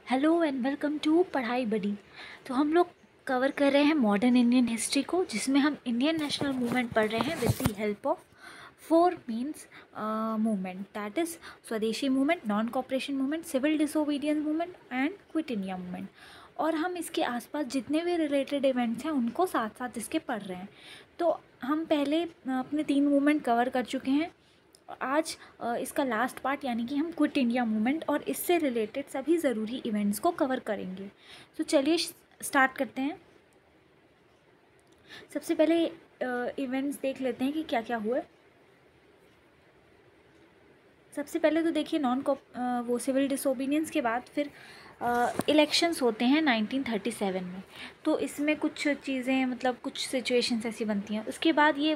Hello and welcome to पढ़ाई बड़ी। तो हम लोग कवर कर रहे हैं मॉडर्न इंडियन हिस्ट्री को, जिसमें हम इंडियन नेशनल मूवमेंट पढ़ रहे हैं with the help of four means movement, that is Swadeshi movement, non cooperation movement, civil disobedience movement and quit India movement. और हम इसके आसपास जितने भी रिलेटेड इवेंट्स हैं उनको साथ साथ इसके पढ़ रहे हैं। तो हम पहले अपने 3 मूवमेंट कवर कर चुके हैं। आज इसका लास्ट पार्ट यानी कि हम क्विट इंडिया मूवमेंट और इससे रिलेटेड सभी ज़रूरी इवेंट्स को कवर करेंगे। तो चलिए स्टार्ट करते हैं। सबसे पहले इवेंट्स देख लेते हैं कि क्या क्या हुआ। सबसे पहले तो देखिए वो सिविल डिसोबीडियंस के बाद फिर इलेक्शंस होते हैं 1937 में। तो इसमें कुछ चीज़ें मतलब कुछ सिचुएशंस ऐसी बनती हैं। उसके बाद ये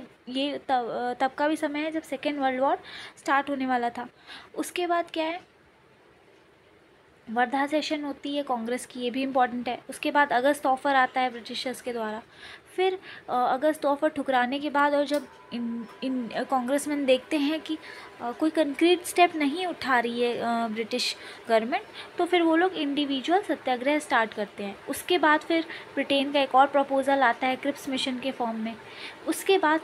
तब का भी समय है जब सेकेंड वर्ल्ड वॉर स्टार्ट होने वाला था। उसके बाद क्या है, वर्धा सेशन होती है कांग्रेस की, ये भी इम्पॉर्टेंट है। उसके बाद अगस्त ऑफर आता है ब्रिटिशर्स के द्वारा। फिर अगस्त ऑफर ठुकराने के बाद और जब इन कांग्रेसमैन देखते हैं कि कोई कंक्रीट स्टेप नहीं उठा रही है ब्रिटिश गवर्नमेंट, तो फिर वो लोग इंडिविजुअल सत्याग्रह स्टार्ट करते हैं। उसके बाद फिर ब्रिटेन का एक और प्रपोज़ल आता है क्रिप्स मिशन के फॉर्म में। उसके बाद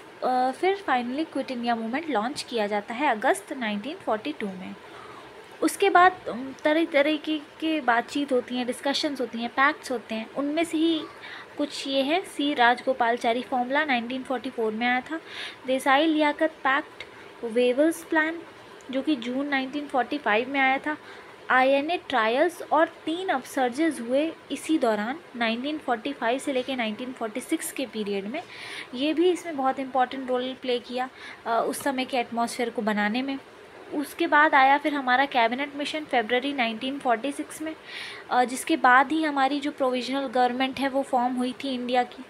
फिर finally quit India movement launch किया जाता है अगस्त 1942 में। उसके बाद तरह तरह की बातचीत होती हैं, डिस्कशंस होती हैं, पैक्ट्स होते हैं। उनमें से ही कुछ ये है, सी राजगोपालचारी फॉर्मूला 1944 में आया था। Desai Liaquat pact, Wavell's plan जो कि जून 1945 में आया था। आईएनए ट्रायल्स और 3 अपसर्जेस हुए इसी दौरान 1945 से लेकर 1946 के पीरियड में। ये भी इसमें बहुत इंपॉर्टेंट रोल प्ले किया उस समय के एटमॉस्फेयर को बनाने में। उसके बाद आया फिर हमारा कैबिनेट मिशन फरवरी 1946 में, जिसके बाद ही हमारी जो प्रोविजनल गवर्नमेंट है वो फॉर्म हुई थी इंडिया की।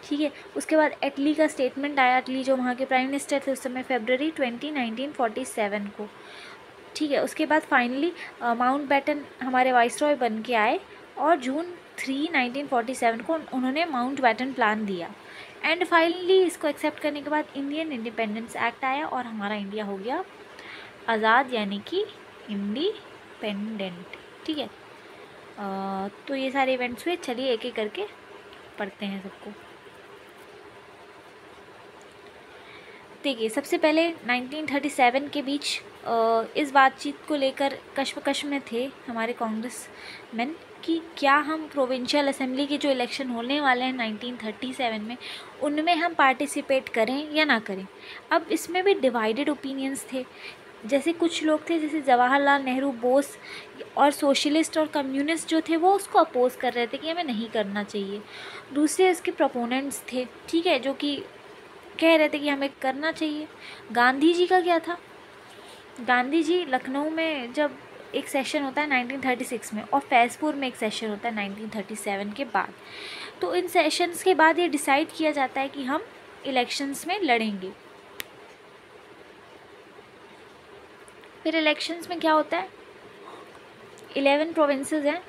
ठीक है, उसके बाद एटली का स्टेटमेंट आया। एटली जो वहाँ के प्राइम मिनिस्टर थे उस समय, फरवरी 20 1947 को। ठीक है, उसके बाद फाइनली माउंटबेटन हमारे वाइसरॉय बन के आए और जून 3 1947 को उन्होंने माउंटबेटन प्लान दिया। एंड फाइनली इसको एक्सेप्ट करने के बाद इंडियन इंडिपेंडेंस एक्ट आया और हमारा इंडिया हो गया आज़ाद यानी कि इंडिपेंडेंट। ठीक है, तो ये सारे इवेंट्स हुए। चलिए एक एक करके पढ़ते हैं सबको। देखिए, सबसे पहले 1937 के बीच इस बातचीत को लेकर कश्मकश में थे हमारे कांग्रेसमैन कि क्या हम प्रोविंशियल असेंबली के जो इलेक्शन होने वाले हैं 1937 में, उनमें हम पार्टिसिपेट करें या ना करें। अब इसमें भी डिवाइडेड ओपिनियंस थे। जैसे कुछ लोग थे, जैसे जवाहरलाल नेहरू, बोस और सोशलिस्ट और कम्युनिस्ट जो थे वो उसको अपोज कर रहे थे कि हमें नहीं करना चाहिए। दूसरे इसके प्रोपोनेंट्स थे, ठीक है, जो कि कह रहे थे कि हमें करना चाहिए। गांधी जी का क्या था, गांधी जी लखनऊ में जब एक सेशन होता है 1936 में और फैज़पुर में एक सेशन होता है 1937 के बाद, तो इन सेशंस के बाद ये डिसाइड किया जाता है कि हम इलेक्शंस में लड़ेंगे। फिर इलेक्शंस में क्या होता है, 11 प्रोविंसेस हैं।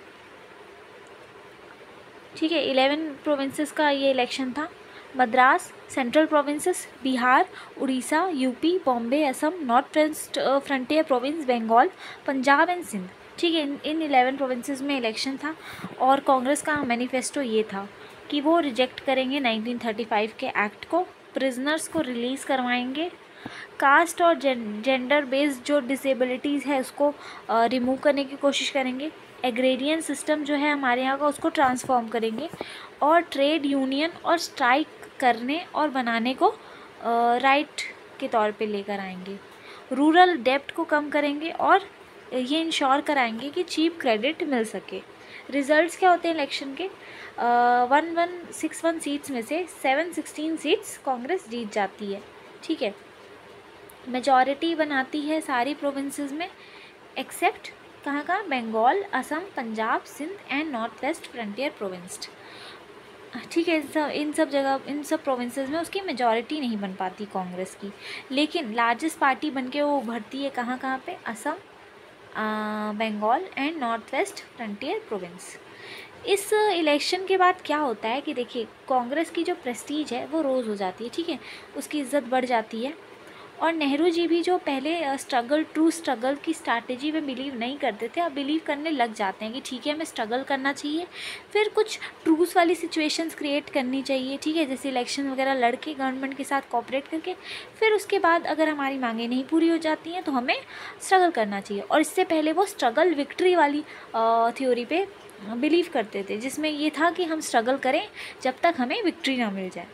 ठीक है, 11 प्रोविंसेस का ये इलेक्शन था। Madras, central provinces, Bihar, Orissa, UP, Bombay, Assam, North West Frontier Province, Bengal, Punjab and Sindh. ठीक है, इन 11 प्रोविंसेस में इलेक्शन था और कांग्रेस का मैनिफेस्टो ये था कि वो रिजेक्ट करेंगे 1935 के एक्ट को, प्रिजनर्स को रिलीज़ करवाएंगे, कास्ट और जेंडर बेस्ड जो डिसेबिलिटीज़ है उसको रिमूव करने की कोशिश करेंगे, एग्रेरियन सिस्टम जो है हमारे यहाँ का उसको ट्रांसफॉर्म करेंगे और ट्रेड यूनियन और स्ट्राइक करने और बनाने को राइट के तौर पे लेकर आएंगे। रूरल डेब्ट को कम करेंगे और ये इंश्योर कराएंगे कि चीप क्रेडिट मिल सके। रिजल्ट्स क्या होते हैं इलेक्शन के, 1161 सीट्स में से 716 सीट्स कांग्रेस जीत जाती है। ठीक है, मेजॉरिटी बनाती है सारी प्रोविंसेस में एक्सेप्ट कहाँ का, Bengal, Assam, Punjab, Sindh and North West Frontier Province. ठीक है, इन सब प्रोविंसेस में उसकी मेजॉरिटी नहीं बन पाती कांग्रेस की, लेकिन लार्जेस्ट पार्टी बनके वो उभरती है कहाँ कहाँ पे, Assam, Bengal and North West Frontier Province. इस इलेक्शन के बाद क्या होता है कि देखिए, कांग्रेस की जो प्रेस्टीज है वो रोज़ हो जाती है। ठीक है, उसकी इज़्ज़त बढ़ जाती है और नेहरू जी भी जो पहले ट्रू स्ट्रगल की स्ट्रैटेजी में बिलीव नहीं करते थे, अब बिलीव करने लग जाते हैं कि ठीक है, हमें स्ट्रगल करना चाहिए, फिर कुछ ट्रूस वाली सिचुएशंस क्रिएट करनी चाहिए, ठीक है, जैसे इलेक्शन वगैरह लड़के गवर्नमेंट के साथ कोऑपरेट करके, फिर उसके बाद अगर हमारी मांगें नहीं पूरी हो जाती हैं तो हमें स्ट्रगल करना चाहिए। और इससे पहले वो स्ट्रगल विक्ट्री वाली थ्योरी पे बिलीव करते थे, जिसमें ये था कि हम स्ट्रगल करें जब तक हमें विक्ट्री ना मिल जाए।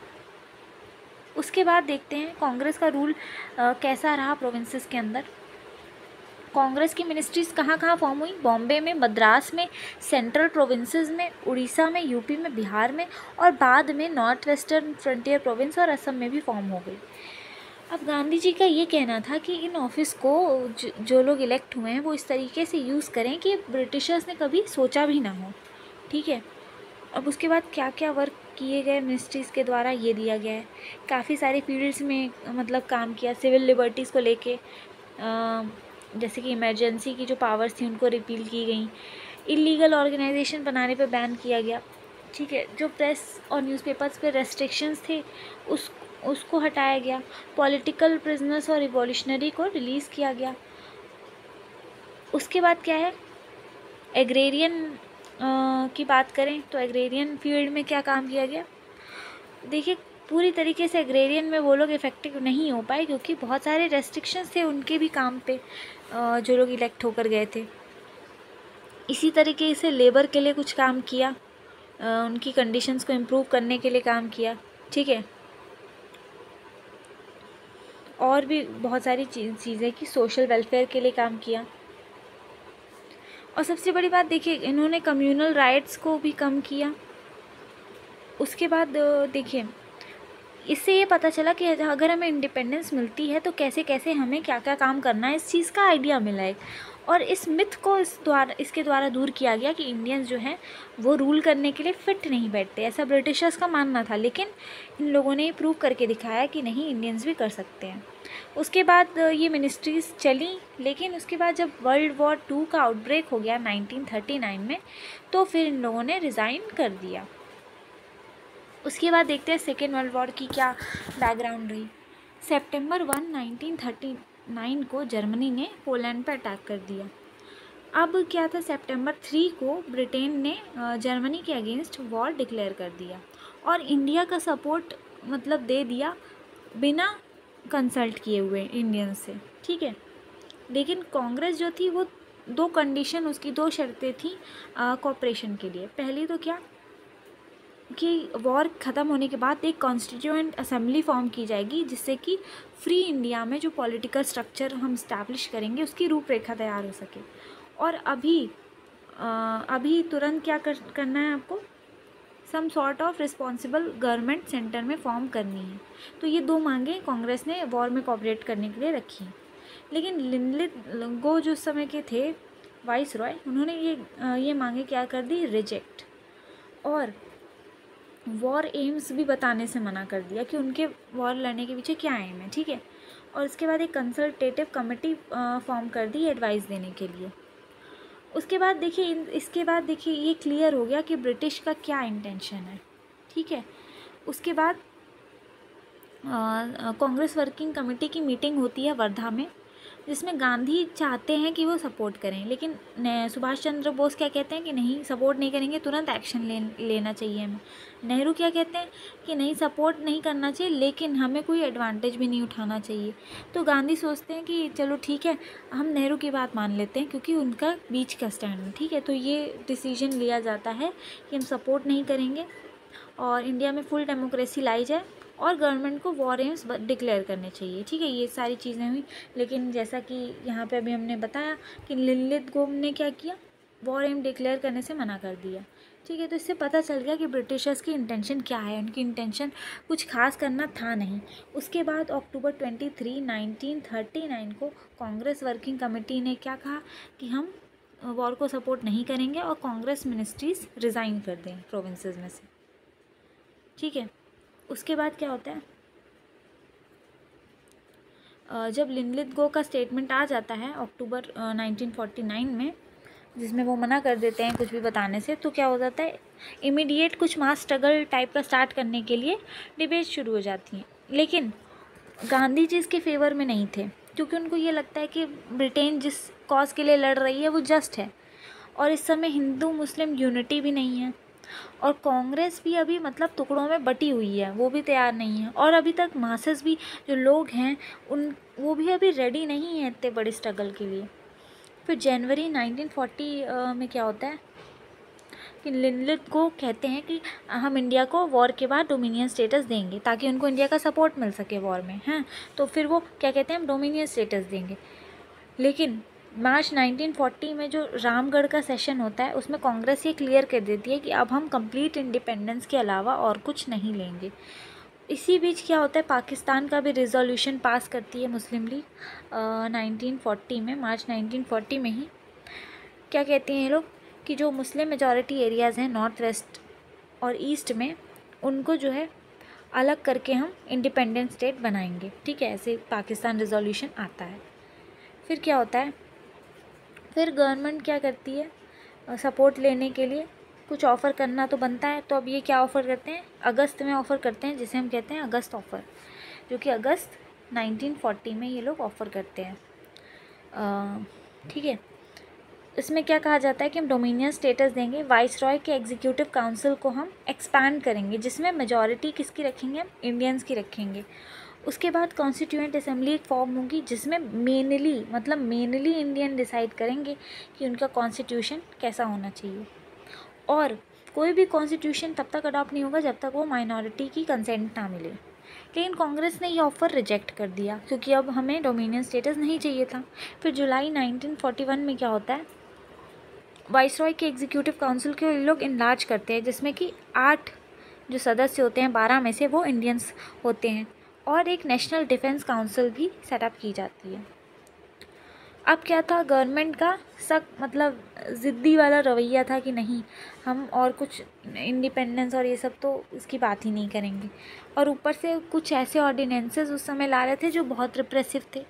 उसके बाद देखते हैं कांग्रेस का रूल कैसा रहा प्रोविंसेस के अंदर। कांग्रेस की मिनिस्ट्रीज़ कहाँ कहाँ फॉर्म हुई? बॉम्बे में, मद्रास में, सेंट्रल प्रोविंसेस में, उड़ीसा में, यूपी में, बिहार में, और बाद में नॉर्थ वेस्टर्न फ्रंटियर प्रोविंस और असम में भी फॉर्म हो गई। अब गांधी जी का ये कहना था कि इन ऑफिस को जो लोग इलेक्ट हुए हैं वो इस तरीके से यूज़ करें कि ब्रिटिशर्स ने कभी सोचा भी ना हो, ठीक है। अब उसके बाद क्या क्या वर्क किए गए मिनिस्ट्रीज़ के द्वारा ये दिया गया है। काफ़ी सारे फील्ड्स में मतलब काम किया, सिविल लिबर्टीज़ को लेके, जैसे कि इमरजेंसी की जो पावर्स थी उनको रिपील की गई, इलीगल ऑर्गेनाइजेशन बनाने पे बैन किया गया, ठीक है, जो प्रेस और न्यूज़पेपर्स पे रेस्ट्रिक्शंस थे उसको हटाया गया, पॉलिटिकल प्रिजनर्स और रिवॉल्यूशनरी को रिलीज़ किया गया। उसके बाद क्या है, एग्रेरियन की बात करें तो एग्रेरियन फील्ड में क्या काम किया गया। देखिए, पूरी तरीके से एग्रेरियन में वो लोग इफ़ेक्टिव नहीं हो पाए क्योंकि बहुत सारे रेस्ट्रिक्शंस थे उनके भी काम पे, जो लोग इलेक्ट होकर गए थे। इसी तरीके से लेबर के लिए कुछ काम किया, उनकी कंडीशंस को इम्प्रूव करने के लिए काम किया, ठीक है। और भी बहुत सारी चीज़ें कि सोशल वेलफेयर के लिए काम किया। और सबसे बड़ी बात देखिए, इन्होंने कम्युनल राइट्स को भी कम किया। उसके बाद देखिए, इससे ये पता चला कि अगर हमें इंडिपेंडेंस मिलती है तो कैसे कैसे हमें क्या क्या काम करना है, इस चीज़ का आइडिया मिला है। और इस मिथ को इसके द्वारा दूर किया गया कि इंडियंस जो हैं वो रूल करने के लिए फ़िट नहीं बैठते, ऐसा ब्रिटिशर्स का मानना था। लेकिन इन लोगों ने प्रूव करके दिखाया कि नहीं, इंडियंस भी कर सकते हैं। उसके बाद ये मिनिस्ट्रीज़ चली, लेकिन उसके बाद जब वर्ल्ड वॉर 2 का आउटब्रेक हो गया 1939 में, तो फिर इन लोगों ने रिज़ाइन कर दिया। उसके बाद देखते हैं सेकेंड वर्ल्ड वॉर की क्या बैकग्राउंड रही। सितंबर 1, 1939 को जर्मनी ने पोलैंड पर अटैक कर दिया। अब क्या था, सितंबर 3 को ब्रिटेन ने जर्मनी के अगेंस्ट वॉर डिक्लेयर कर दिया और इंडिया का सपोर्ट मतलब दे दिया बिना कंसल्ट किए हुए इंडियन से, ठीक है। लेकिन कांग्रेस जो थी वो दो कंडीशन, उसकी दो शर्तें थी कोऑपरेशन के लिए। पहली तो क्या कि वॉर ख़त्म होने के बाद एक कॉन्स्टिट्यूएंट असेंबली फॉर्म की जाएगी, जिससे कि फ्री इंडिया में जो पॉलिटिकल स्ट्रक्चर हम इस्टेब्लिश करेंगे उसकी रूपरेखा तैयार हो सके। और अभी तुरंत क्या करना है आपको, some sort of responsible government centre में फॉर्म करनी है। तो ये दो मांगें कांग्रेस ने वॉर में कोऑपरेट करने के लिए रखी। लेकिन लिनलिथ जो उस समय के थे वाइस रॉय, उन्होंने ये मांगे क्या कर दी, रिजेक्ट, और वॉर एम्स भी बताने से मना कर दिया कि उनके वॉर लड़ने के पीछे क्या एम है, ठीक है। और इसके बाद एक कंसल्टेटिव कमेटी फॉर्म कर दी एडवाइस देने के लिए। उसके बाद देखिए, इसके बाद देखिए ये क्लियर हो गया कि ब्रिटिश का क्या इंटेंशन है, ठीक है। उसके बाद कांग्रेस वर्किंग कमेटी की मीटिंग होती है वर्धा में, जिसमें गांधी चाहते हैं कि वो सपोर्ट करें, लेकिन सुभाष चंद्र बोस क्या कहते हैं कि नहीं, सपोर्ट नहीं करेंगे, तुरंत एक्शन लेना चाहिए हमें। नेहरू क्या कहते हैं कि नहीं, सपोर्ट नहीं करना चाहिए, लेकिन हमें कोई एडवांटेज भी नहीं उठाना चाहिए। तो गांधी सोचते हैं कि चलो ठीक है, हम नेहरू की बात मान लेते हैं क्योंकि उनका बीच का स्टैंड है, ठीक है। तो ये डिसीजन लिया जाता है कि हम सपोर्ट नहीं करेंगे और इंडिया में फुल डेमोक्रेसी लाई जाए और गवर्नमेंट को वॉर एम्स डिक्लेयर करने चाहिए, ठीक है। ये सारी चीज़ें हुई, लेकिन जैसा कि यहाँ पे अभी हमने बताया कि लिनलिथ गोम ने क्या किया, वॉर एम डिक्लेयर करने से मना कर दिया, ठीक है। तो इससे पता चल गया कि ब्रिटिशर्स की इंटेंशन क्या है, उनकी इंटेंशन कुछ खास करना था नहीं। उसके बाद अक्टूबर 23, 1939 को कांग्रेस वर्किंग कमेटी ने क्या कहा कि हम वॉर को सपोर्ट नहीं करेंगे और कांग्रेस मिनिस्ट्रीज़ रिज़ाइन कर दें प्रोविंसेस में से, ठीक है। उसके बाद क्या होता है, जब लिनलिथ गो का स्टेटमेंट आ जाता है अक्टूबर 1949 में, जिसमें वो मना कर देते हैं कुछ भी बताने से, तो क्या हो जाता है, इमीडिएट कुछ मास स्ट्रगल टाइप का स्टार्ट करने के लिए डिबेट शुरू हो जाती हैं। लेकिन गांधी जी इसके फेवर में नहीं थे, क्योंकि उनको ये लगता है कि ब्रिटेन जिस कॉज के लिए लड़ रही है वो जस्ट है, और इस समय हिंदू मुस्लिम यूनिटी भी नहीं है, और कांग्रेस भी अभी मतलब टुकड़ों में बटी हुई है, वो भी तैयार नहीं है, और अभी तक मासेस भी जो लोग हैं उन वो भी अभी रेडी नहीं है इतने बड़े स्ट्रगल के लिए। फिर जनवरी 1940 में क्या होता है कि लिनलिथ को कहते हैं कि हम इंडिया को वॉर के बाद डोमिनियन स्टेटस देंगे, ताकि उनको इंडिया का सपोर्ट मिल सके वॉर में, हैं। तो फिर वो क्या कहते हैं, हम डोमिनियन स्टेटस देंगे। लेकिन मार्च 1940 में जो रामगढ़ का सेशन होता है उसमें कांग्रेस ये क्लियर कर देती है कि अब हम कंप्लीट इंडिपेंडेंस के अलावा और कुछ नहीं लेंगे। इसी बीच क्या होता है, पाकिस्तान का भी रिजोल्यूशन पास करती है मुस्लिम लीग 1940 में, मार्च 1940 में ही। क्या कहते हैं ये लोग कि जो मुस्लिम मेजॉरिटी एरियाज़ हैं नॉर्थ वेस्ट और ईस्ट में, उनको जो है अलग करके हम इंडिपेंडेंट स्टेट बनाएंगे। ठीक है, ऐसे पाकिस्तान रिजोल्यूशन आता है। फिर क्या होता है, फिर गवर्नमेंट क्या करती है, सपोर्ट लेने के लिए कुछ ऑफ़र करना तो बनता है। तो अब ये क्या ऑफ़र करते हैं, अगस्त में ऑफ़र करते हैं, जिसे हम कहते हैं अगस्त ऑफ़र, जो कि अगस्त 1940 में ये लोग ऑफ़र करते हैं। ठीक है, इसमें क्या कहा जाता है कि हम डोमिनियन स्टेटस देंगे, वाइस रॉय के एग्जीक्यूटिव काउंसिल को हम एक्सपैंड करेंगे, जिसमें मेजॉरिटी किसकी रखेंगे, हम इंडियंस की रखेंगे। उसके बाद कॉन्स्टिट्यूएंट असेंबली एक फॉर्म होगी, जिसमें मेनली इंडियन डिसाइड करेंगे कि उनका कॉन्स्टिट्यूशन कैसा होना चाहिए। और कोई भी कॉन्स्टिट्यूशन तब तक अडॉप्ट नहीं होगा जब तक वो माइनॉरिटी की कंसेंट ना मिले। लेकिन कांग्रेस ने ये ऑफ़र रिजेक्ट कर दिया, क्योंकि अब हमें डोमिनियन स्टेटस नहीं चाहिए था। फिर जुलाई 1941 में क्या होता है, वाइसरॉय के एग्जीक्यूटिव काउंसिल के लोग इनलार्ज करते हैं, जिसमें कि 8 जो सदस्य होते हैं 12 में से वो इंडियंस होते हैं, और एक नेशनल डिफेंस काउंसिल भी सेटअप की जाती है। अब क्या था, गवर्नमेंट का सख्त मतलब ज़िद्दी वाला रवैया था कि नहीं, हम और कुछ इंडिपेंडेंस और ये सब तो इसकी बात ही नहीं करेंगे, और ऊपर से कुछ ऐसे ऑर्डिनेंसेस उस समय ला रहे थे जो बहुत रिप्रेसिव थे।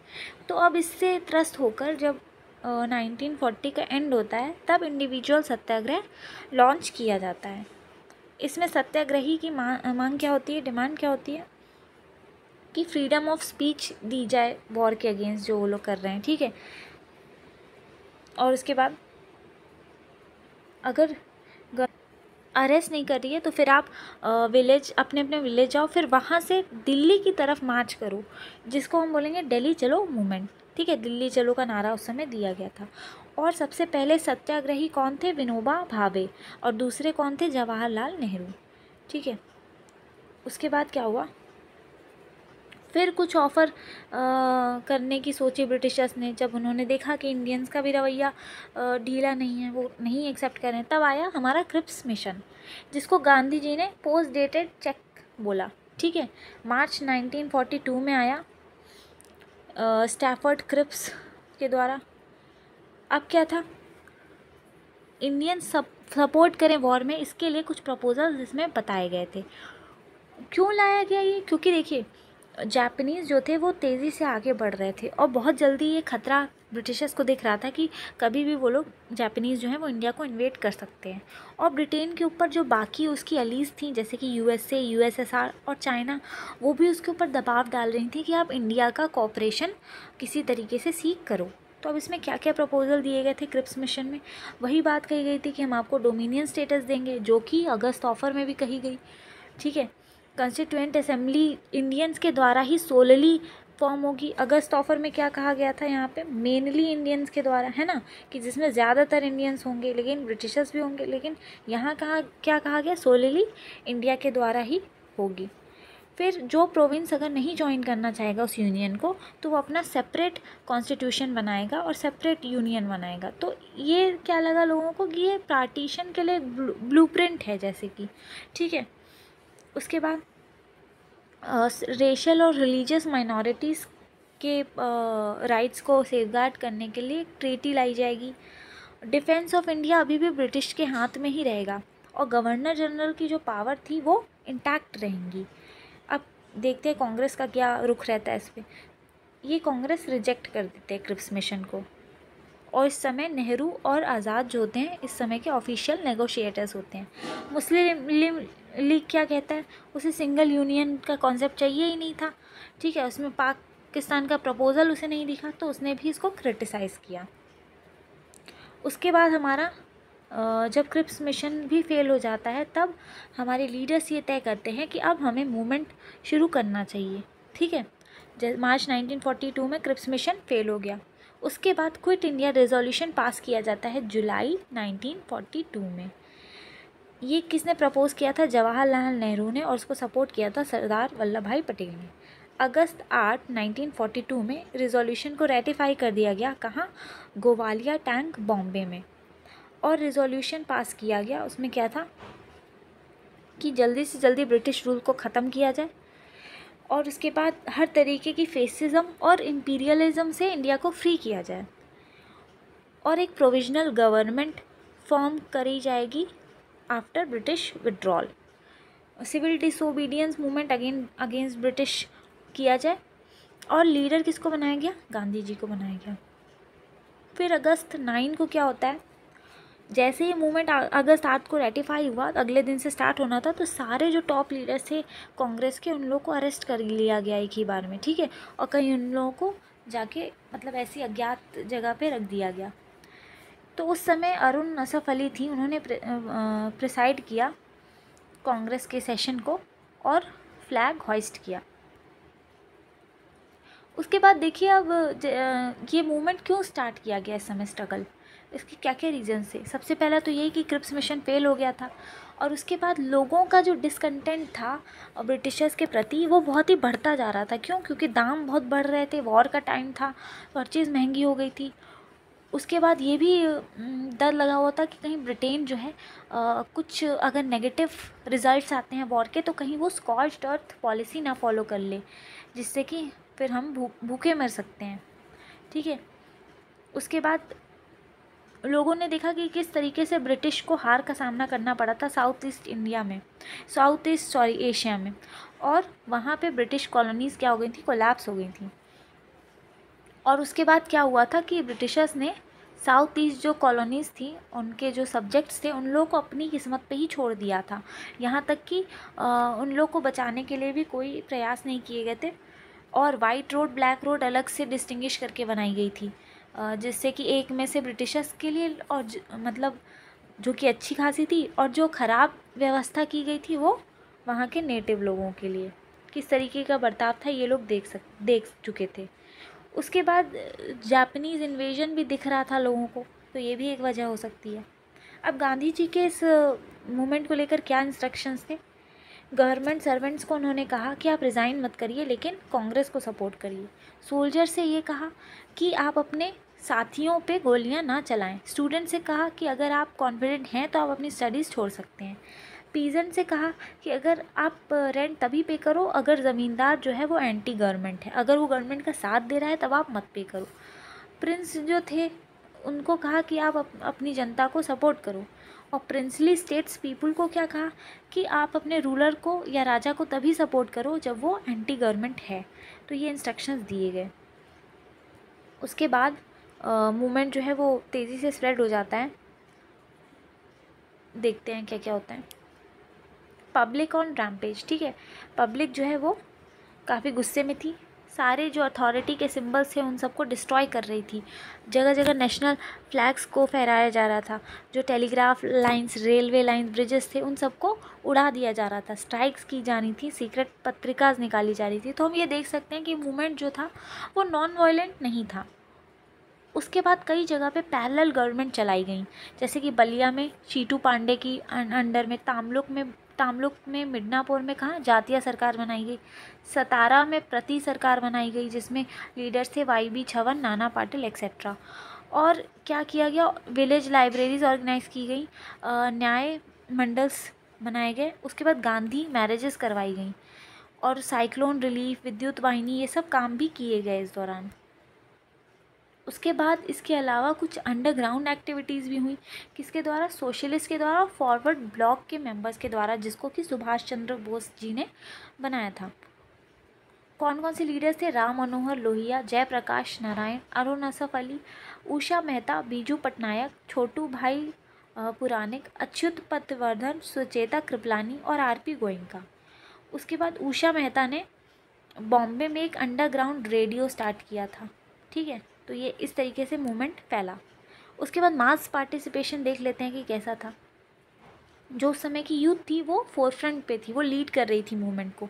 तो अब इससे त्रस्त होकर जब 1940 का एंड होता है, तब इंडिविजुअल सत्याग्रह लॉन्च किया जाता है। इसमें सत्याग्रही की मांग क्या होती है, डिमांड क्या होती है कि फ्रीडम ऑफ स्पीच दी जाए वॉर के अगेंस्ट जो वो लोग कर रहे हैं। ठीक है, और उसके बाद अगर अरेस्ट नहीं कर रही है तो फिर आप अपने विलेज जाओ, फिर वहाँ से दिल्ली की तरफ मार्च करो, जिसको हम बोलेंगे दिल्ली चलो मूवमेंट। ठीक है, दिल्ली चलो का नारा उस समय दिया गया था। और सबसे पहले सत्याग्रही कौन थे, विनोबा भावे, और दूसरे कौन थे, जवाहरलाल नेहरू। ठीक है, उसके बाद क्या हुआ, फिर कुछ ऑफ़र करने की सोची ब्रिटिशर्स ने। जब उन्होंने देखा कि इंडियंस का भी रवैया ढीला नहीं है, वो नहीं एक्सेप्ट कर रहे हैं, तब आया हमारा क्रिप्स मिशन, जिसको गांधी जी ने पोस्ट डेटेड चेक बोला। ठीक है, मार्च 1942 में आया स्टैफर्ड क्रिप्स के द्वारा। अब क्या था, इंडियन सपोर्ट करें वॉर में, इसके लिए कुछ प्रपोजल्स इसमें बताए गए थे। क्यों लाया गया ये, क्योंकि देखिए जापानीज़ जो थे वो तेज़ी से आगे बढ़ रहे थे, और बहुत जल्दी ये खतरा ब्रिटिशर्स को दिख रहा था कि कभी भी वो लोग जापानीज़ जो हैं वो इंडिया को इन्वेड कर सकते हैं। और ब्रिटेन के ऊपर जो बाकी उसकी अलीज थी, जैसे कि यूएसए, यूएसएसआर और चाइना, वो भी उसके ऊपर दबाव डाल रही थी कि आप इंडिया का कोऑपरेशन किसी तरीके से सीख करो। तो अब इसमें क्या क्या प्रपोजल दिए गए थे क्रिप्स मिशन में, वही बात कही गई थी कि हम आपको डोमिनियन स्टेटस देंगे, जो कि अगस्त ऑफ़र में भी कही गई। ठीक है, कॉन्स्टिट्यूएंट असेंबली इंडियंस के द्वारा ही सोलली फॉर्म होगी। अगस्त ऑफ़र में क्या कहा गया था, यहाँ पे मेनली इंडियंस के द्वारा, है ना, कि जिसमें ज़्यादातर इंडियंस होंगे लेकिन ब्रिटिशर्स भी होंगे, लेकिन यहाँ क्या कहा गया, सोलली इंडिया के द्वारा ही होगी। फिर जो प्रोविंस अगर नहीं ज्वाइन करना चाहेगा उस यूनियन को, तो वो अपना सेपरेट कॉन्स्टिट्यूशन बनाएगा और सेपरेट यूनियन बनाएगा। तो ये क्या लगा लोगों को कि ये पार्टीशन के लिए ब्लूप्रिंट है जैसे कि। ठीक है, उसके बाद रेशियल और रिलीजियस माइनॉरिटीज़ के राइट्स को सेफगार्ड करने के लिए एक ट्रीटी लाई जाएगी। डिफेंस ऑफ इंडिया अभी भी ब्रिटिश के हाथ में ही रहेगा, और गवर्नर जनरल की जो पावर थी वो इंटैक्ट रहेंगी। अब देखते हैं कांग्रेस का क्या रुख रहता है इस पर। ये कांग्रेस रिजेक्ट कर देते हैं क्रिप्स मिशन को, और इस समय नेहरू और आज़ाद जो होते हैं इस समय के ऑफिशियल नेगोशिएटर्स होते हैं। मुस्लिम लीग क्या कहता है, उसे सिंगल यूनियन का कॉन्सेप्ट चाहिए ही नहीं था, ठीक है, उसमें पाकिस्तान का प्रपोज़ल उसे नहीं दिखा, तो उसने भी इसको क्रिटिसाइज़ किया। उसके बाद हमारा जब क्रिप्स मिशन भी फेल हो जाता है तब हमारे लीडर्स ये तय करते हैं कि अब हमें मूवमेंट शुरू करना चाहिए, ठीक है। मार्च 1942 में क्रिप्स मिशन फेल हो गया। उसके बाद क्विट इंडिया रेजोल्यूशन पास किया जाता है जुलाई 1942 में। ये किसने प्रपोज किया था, जवाहरलाल नेहरू ने, और उसको सपोर्ट किया था सरदार वल्लभ भाई पटेल ने। अगस्त 8, 1942 में रिजोल्यूशन को रेटिफाई कर दिया गया, कहाँ, गोवालिया टैंक, बॉम्बे में। और रिजोल्यूशन पास किया गया, उसमें क्या था कि जल्दी से जल्दी ब्रिटिश रूल को ख़त्म किया जाए और उसके बाद हर तरीके की फेसिज्म और इम्पीरियलिज्म से इंडिया को फ्री किया जाए और एक प्रोविजनल गवर्नमेंट फॉर्म करी जाएगी after British withdrawal. Civil disobedience movement against British किया जाए और लीडर किसको बनाया गया, गांधी जी को बनाया गया। फिर अगस्त 9 को क्या होता है, जैसे ही मूवमेंट अगस्त 8 को रेटिफाई हुआ, अगले दिन से स्टार्ट होना था, तो सारे जो टॉप लीडर्स थे कांग्रेस के उन लोगों को अरेस्ट कर लिया गया एक ही बार में, ठीक है, और कहीं उन लोगों को जाके मतलब ऐसी अज्ञात जगह पे रख दिया गया। तो उस समय अरुण असफ अली थी, उन्होंने प्रिसाइड किया कांग्रेस के सेशन को और फ्लैग हॉइस्ट किया। उसके बाद देखिए अब ये मूवमेंट क्यों स्टार्ट किया गया इस समय स्ट्रगल, इसके क्या क्या रीजन थे। सबसे पहला तो यही कि क्रिप्स मिशन फेल हो गया था और उसके बाद लोगों का जो डिसकंटेंट था ब्रिटिशर्स के प्रति वो बहुत ही बढ़ता जा रहा था। क्यों, क्योंकि दाम बहुत बढ़ रहे थे, वॉर का टाइम था, हर चीज़ महंगी हो गई थी। उसके बाद ये भी डर लगा हुआ था कि कहीं ब्रिटेन जो है कुछ अगर नेगेटिव रिजल्ट्स आते हैं वॉर के तो कहीं वो स्कॉच्ड अर्थ पॉलिसी ना फॉलो कर ले, जिससे कि फिर हम भूखे मर सकते हैं, ठीक है। उसके बाद लोगों ने देखा कि किस तरीके से ब्रिटिश को हार का सामना करना पड़ा था साउथ ईस्ट एशिया में, और वहाँ पे ब्रिटिश कॉलोनीज़ क्या हो गई थी, कोलैप्स हो गई थी। और उसके बाद क्या हुआ था कि ब्रिटिशर्स ने साउथ ईस्ट जो कॉलोनीज़ थी उनके जो सब्जेक्ट्स थे उन लोगों को अपनी किस्मत पे ही छोड़ दिया था। यहाँ तक कि उन लोगों को बचाने के लिए भी कोई प्रयास नहीं किए गए थे और वाइट रोड ब्लैक रोड अलग से डिस्टिंग्विश करके बनाई गई थी, जिससे कि एक में से ब्रिटिशर्स के लिए और मतलब जो कि अच्छी खासी थी और जो ख़राब व्यवस्था की गई थी वो वहाँ के नेटिव लोगों के लिए। किस तरीके का बर्ताव था ये लोग देख चुके थे। उसके बाद जापानीज़ इन्वेजन भी दिख रहा था लोगों को, तो ये भी एक वजह हो सकती है। अब गांधी जी के इस मूवमेंट को लेकर क्या इंस्ट्रक्शंस थे, गवर्नमेंट सर्वेंट्स को उन्होंने कहा कि आप रिज़ाइन मत करिए लेकिन कांग्रेस को सपोर्ट करिए। सोल्जर से ये कहा कि आप अपने साथियों पे गोलियां ना चलाएं। स्टूडेंट से कहा कि अगर आप कॉन्फिडेंट हैं तो आप अपनी स्टडीज़ छोड़ सकते हैं। पीजेंट से कहा कि अगर आप रेंट तभी पे करो अगर ज़मींदार जो है वो एंटी गवर्नमेंट है, अगर वो गवर्नमेंट का साथ दे रहा है तब आप मत पे करो। प्रिंस जो थे उनको कहा कि आप अपनी जनता को सपोर्ट करो। और प्रिंसली स्टेट्स पीपल को क्या कहा कि आप अपने रूलर को या राजा को तभी सपोर्ट करो जब वो एंटी गवर्नमेंट है। तो ये इंस्ट्रक्शंस दिए गए। उसके बाद मूवमेंट जो है वो तेज़ी से स्प्रेड हो जाता है। देखते हैं क्या क्या होता है। पब्लिक ऑन रैम्पेज, ठीक है, पब्लिक जो है वो काफ़ी गुस्से में थी, सारे जो अथॉरिटी के सिंबल्स थे उन सबको डिस्ट्रॉय कर रही थी। जगह जगह नेशनल फ्लैग्स को फहराया जा रहा था, जो telegraph lines, railway lines, bridges थे उन सबको उड़ा दिया जा रहा था, स्ट्राइक्स की जानी थी, सीक्रेट पत्रिकाज निकाली जा रही थी। तो हम ये देख सकते हैं कि मूवमेंट जो था वो नॉन वायलेंट नहीं था। उसके बाद कई जगह पे पैरेलल गवर्नमेंट चलाई गई, जैसे कि बलिया में शीटू पांडे की अंडर में, तामलुक में मिदनापुर में कहाँ जातीय सरकार बनाई गई, सतारा में प्रति सरकार बनाई गई जिसमें लीडर्स थे YB छवन, नाना पाटिल एक्सेट्रा। और क्या किया गया, विलेज लाइब्रेरीज ऑर्गेनाइज की गई, न्याय मंडल्स बनाए गए। उसके बाद गांधी मैरिजेस करवाई गई और साइक्लोन रिलीफ, विद्युत वाहिनी, ये सब काम भी किए गए इस दौरान। उसके बाद इसके अलावा कुछ अंडरग्राउंड एक्टिविटीज़ भी हुई, किसके द्वारा, सोशलिस्ट के द्वारा, फॉरवर्ड ब्लॉक के मेंबर्स के द्वारा, जिसको कि सुभाष चंद्र बोस जी ने बनाया था। कौन कौन से लीडर्स थे, राम मनोहर लोहिया, जयप्रकाश नारायण, अरुण असफ अली उषा मेहता, बीजू पटनायक, छोटू भाई पुराणिक, अच्युत पटवर्धन, सुचेता कृपलानी और आरपी गोयनका। उसके बाद उषा मेहता ने बॉम्बे में एक अंडरग्राउंड रेडियो स्टार्ट किया था। ठीक है, तो ये इस तरीके से मूवमेंट फैला। उसके बाद मास पार्टिसिपेशन देख लेते हैं कि कैसा था। जो उस समय की यूथ थी वो फोरफ्रंट पे थी, वो लीड कर रही थी मूवमेंट को,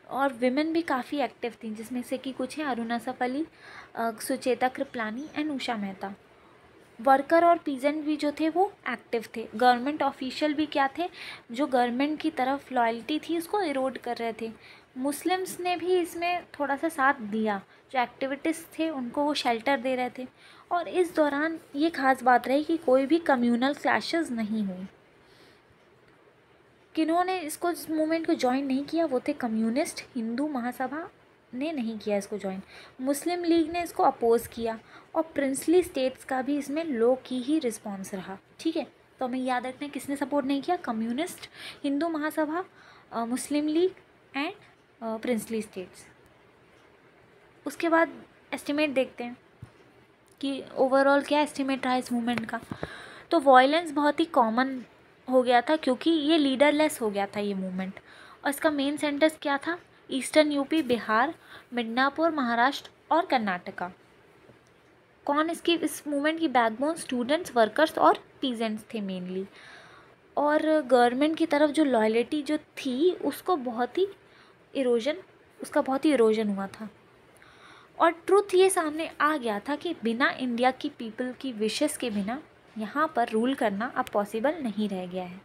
और विमेन भी काफ़ी एक्टिव थी, जिसमें से कि कुछ हैं अरुणा सफ अली, सुचेता कृपलानी एंड उषा मेहता। वर्कर और पीजेंट भी जो थे वो एक्टिव थे। गवर्नमेंट ऑफिशियल भी क्या थे, जो गवर्नमेंट की तरफ लॉयल्टी थी उसको इरोड कर रहे थे। मुस्लिम्स ने भी इसमें थोड़ा सा साथ दिया, जो एक्टिविटीज़ थे उनको वो शेल्टर दे रहे थे। और इस दौरान ये खास बात रही कि कोई भी कम्युनल क्लैशेस नहीं हुई। किन्होंने इसको, इस मूवमेंट को ज्वाइन नहीं किया, वो थे कम्युनिस्ट। हिंदू महासभा ने नहीं किया इसको ज्वाइन। मुस्लिम लीग ने इसको अपोज किया, और प्रिंसली स्टेट्स का भी इसमें लो की ही रिस्पॉन्स रहा। ठीक है, तो हमें याद रखना है किसने सपोर्ट नहीं किया, communist, Hindu Mahasabha, Muslim league and princely states. उसके बाद एस्टिमेट देखते हैं कि ओवरऑल क्या एस्टिमेट रहा इस मूवमेंट का। तो वायलेंस बहुत ही कॉमन हो गया था, क्योंकि ये लीडरलेस हो गया था ये मूवमेंट। और इसका मेन सेंटर्स क्या था, ईस्टर्न यूपी, बिहार, मिदनापुर, महाराष्ट्र और कर्नाटका। कौन इस मूवमेंट की बैकबोन, स्टूडेंट्स, वर्कर्स और पीजेंट्स थे मेनली। और गवर्नमेंट की तरफ जो लॉयल्टी जो थी उसका बहुत ही इरोजन हुआ था। और ट्रुथ ये सामने आ गया था कि बिना इंडिया की पीपल की विशेस के बिना यहाँ पर रूल करना अब पॉसिबल नहीं रह गया है।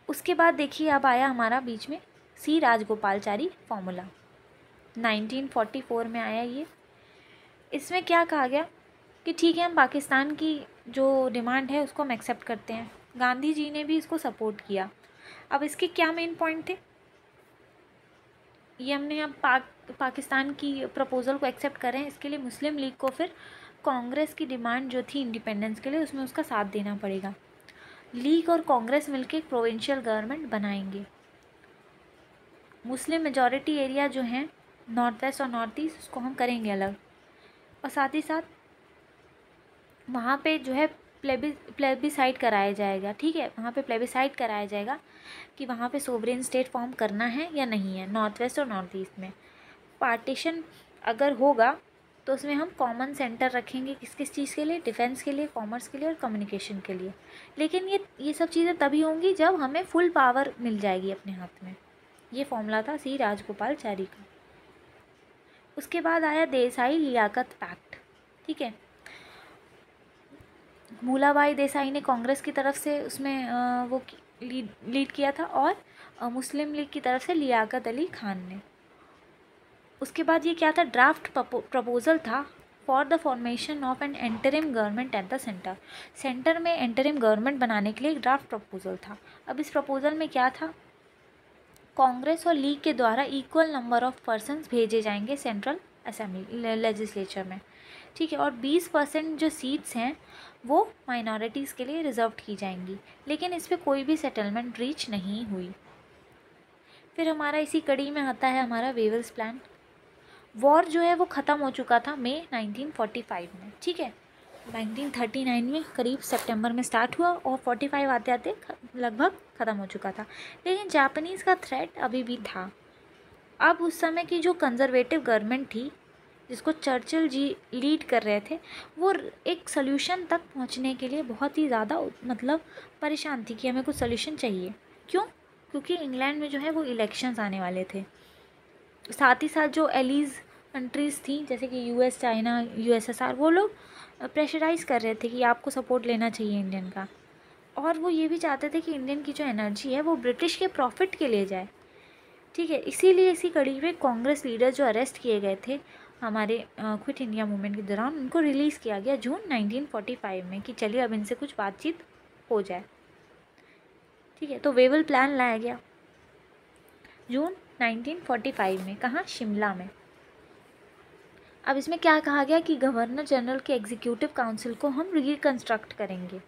उसके बाद देखिए अब आया हमारा बीच में सी राजगोपालचारी फॉर्मूला, 1944 में आया ये। इसमें क्या कहा गया कि ठीक है, हम पाकिस्तान की जो डिमांड है उसको हम एक्सेप्ट करते हैं। गांधी जी ने भी इसको सपोर्ट किया। अब इसके क्या मेन पॉइंट थे, ये हमने अब पाकिस्तान की प्रपोज़ल को एक्सेप्ट करें, इसके लिए मुस्लिम लीग को फिर कांग्रेस की डिमांड जो थी इंडिपेंडेंस के लिए उसमें उसका साथ देना पड़ेगा। लीग और कांग्रेस मिलकर एक प्रोविंशियल गवर्नमेंट बनाएंगे। मुस्लिम मेजॉरिटी एरिया जो हैं नॉर्थ वेस्ट और नॉर्थ ईस्ट, उसको हम करेंगे अलग। और साथ ही साथ वहाँ पे जो है प्लेबिसाइड कराया जाएगा। ठीक है, वहाँ पे प्लेबिसाइड कराया जाएगा कि वहाँ पे सोवरेन स्टेट फॉर्म करना है या नहीं है, नॉर्थ वेस्ट और नॉर्थ ईस्ट में। पार्टीशन अगर होगा तो उसमें हम कॉमन सेंटर रखेंगे किस किस चीज़ के लिए, डिफेंस के लिए, कॉमर्स के लिए और कम्युनिकेशन के लिए। लेकिन ये सब चीज़ें तभी होंगी जब हमें फुल पावर मिल जाएगी अपने हाथ में। ये फॉर्मूला था सी राजगोपालचारी का। उसके बाद आया देसाई लियाकत पैक्ट। ठीक है, मूलाबाई देसाई ने कांग्रेस की तरफ से उसमें वो लीड किया था, और मुस्लिम लीग की तरफ से लियाकत अली खान ने। उसके बाद ये क्या था, ड्राफ्ट प्रपोजल था for the formation of an interim government at the centre. Centre में एंटरिम गवर्नमेंट बनाने के लिए एक ड्राफ्ट प्रपोजल था। अब इस प्रपोजल में क्या था, कांग्रेस और लीग के द्वारा इक्वल नंबर ऑफ पर्सन्स भेजे जाएंगे सेंट्रल असेंबली लेजिस्लेचर में। ठीक है, और 20% जो सीट्स हैं वो माइनॉरिटीज़ के लिए रिजर्व की जाएंगी। लेकिन इस पर कोई भी सेटलमेंट रीच नहीं हुई। फिर हमारा इसी कड़ी में आता है हमारा वेवल्स प्लान। वॉर जो है वो ख़त्म हो चुका था मई 1945 में। ठीक है, 1939 में करीब सितंबर में स्टार्ट हुआ और 45 आते आते लगभग ख़त्म हो चुका था। लेकिन जापानीज़ का थ्रेट अभी भी था। अब उस समय की जो कंजर्वेटिव गवर्नमेंट थी जिसको चर्चिल जी लीड कर रहे थे, वो एक सल्यूशन तक पहुंचने के लिए बहुत ही ज़्यादा परेशान थी कि हमें कुछ सल्यूशन चाहिए। क्यों? क्योंकि इंग्लैंड में जो है वो इलेक्शंस आने वाले थे। साथ ही साथ जो एलीज कंट्रीज़ थी जैसे कि यूएस, चाइना, यूएसएसआर, वो लोग प्रेशराइज़ कर रहे थे कि आपको सपोर्ट लेना चाहिए इंडियन का। और वो ये भी चाहते थे कि इंडियन की जो एनर्जी है वो ब्रिटिश के प्रॉफिट के लिए जाए। ठीक है, इसीलिए इसी कड़ी में कांग्रेस लीडर जो अरेस्ट किए गए थे हमारे क्विट इंडिया मूवमेंट के दौरान, उनको रिलीज़ किया गया जून 1945 में कि चलिए अब इनसे कुछ बातचीत हो जाए। ठीक है, तो वेवल प्लान लाया गया जून 1945 में। कहाँ? शिमला में। अब इसमें क्या कहा गया कि गवर्नर जनरल के एग्जीक्यूटिव काउंसिल को हम रिकन्स्ट्रक्ट करेंगे।